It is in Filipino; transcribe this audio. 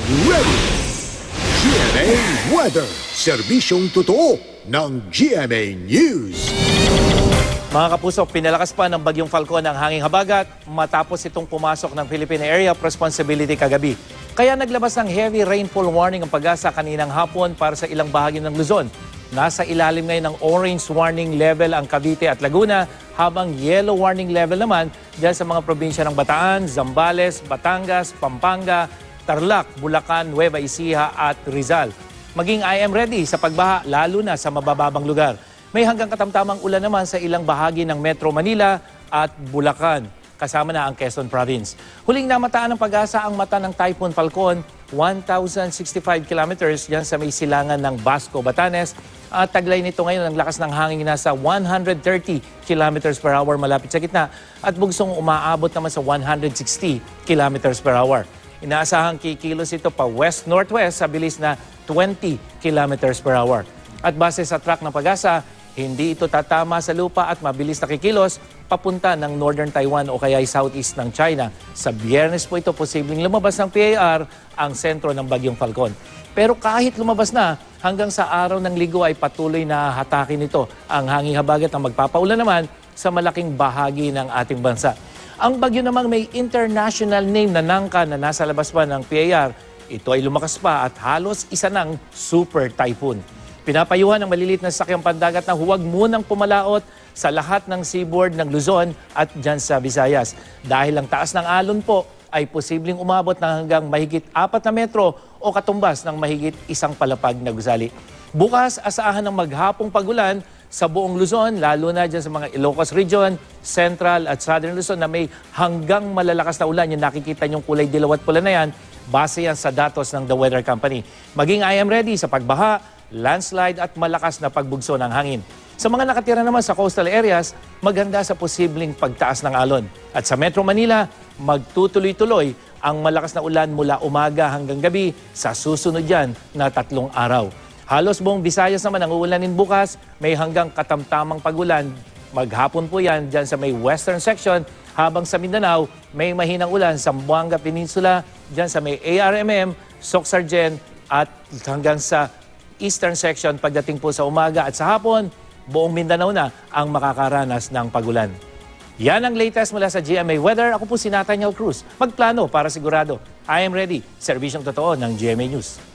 ready! GMA Weather, serbisyong totoo ng GMA News. Mga kapuso, pinalakas pa ng bagyong Falcon ang hanging habagat matapos itong pumasok ng Philippine Area of Responsibility kagabi. Kaya naglabas ng heavy rainfall warning ang Pag-asa kaninang hapon para sa ilang bahagi ng Luzon. Nasa ilalim ngayon ng orange warning level ang Cavite at Laguna, habang yellow warning level naman dyan sa mga probinsya ng Bataan, Zambales, Batangas, Pampanga, Tarlac, Bulacan, Nueva Ecija at Rizal. Maging I am ready sa pagbaha lalo na sa mabababang lugar. May hanggang katamtamang ulan naman sa ilang bahagi ng Metro Manila at Bulacan, kasama na ang Quezon Province. Huling namataan ng Pag-asa ang mata ng Typhoon Falcon, 1,065 kilometers yan sa may silangan ng Basco, Batanes. At taglay nito ngayon ang lakas ng hangin nasa 130 kilometers per hour malapit sa gitna at bugsong umaabot naman sa 160 kilometers per hour. Inaasahang kikilos ito pa west-northwest sa bilis na 20 kilometers per hour. At base sa track ng Pag-asa, hindi ito tatama sa lupa at mabilis na kikilos papunta ng Northern Taiwan o kaya southeast ng China. Sa Biyernes po ito posibleng lumabas ng PAR ang sentro ng bagyong Falcon. Pero kahit lumabas na, hanggang sa araw ng Linggo ay patuloy na hatakin ito ang hanging habagat na magpapaulan naman sa malaking bahagi ng ating bansa. Ang bagyo namang may international name na Nangka na nasa labas pa ng PAR, ito ay lumakas pa at halos isa ng super typhoon. Pinapayuhan ng malilit na sakyang pandagat na huwag munang pumalaot sa lahat ng seaboard ng Luzon at dyan sa Visayas. Dahil ang taas ng alon po ay posibleng umabot ng hanggang mahigit 4 na metro o katumbas ng mahigit 1 palapag na gusali. Bukas, asahan ng maghapong pagulan sa buong Luzon, lalo na dyan sa mga Ilocos Region, Central at Southern Luzon na may hanggang malalakas na ulan. Yung nakikita nyong kulay dilaw at pula na yan, base yan sa datos ng The Weather Company. Maging I am ready sa pagbaha, landslide at malakas na pagbugso ng hangin. Sa mga nakatira naman sa coastal areas, maganda sa posibleng pagtaas ng alon. At sa Metro Manila, magtutuloy-tuloy ang malakas na ulan mula umaga hanggang gabi sa susunod yan na 3 araw. Halos buong Visayas naman ang uulanin bukas, may hanggang katamtamang pagulan. Maghapon po yan dyan sa may western section, habang sa Mindanao, may mahinang ulan sa Buanga Peninsula, dyan sa may ARMM, Soc-Sargen at hanggang sa eastern section pagdating po sa umaga at sa hapon, buong Mindanao na ang makakaranas ng pagulan. Yan ang latest mula sa GMA Weather. Ako po si Nathaniel Cruz. Magplano para sigurado. I am ready. Serbisyong totoo ng GMA News.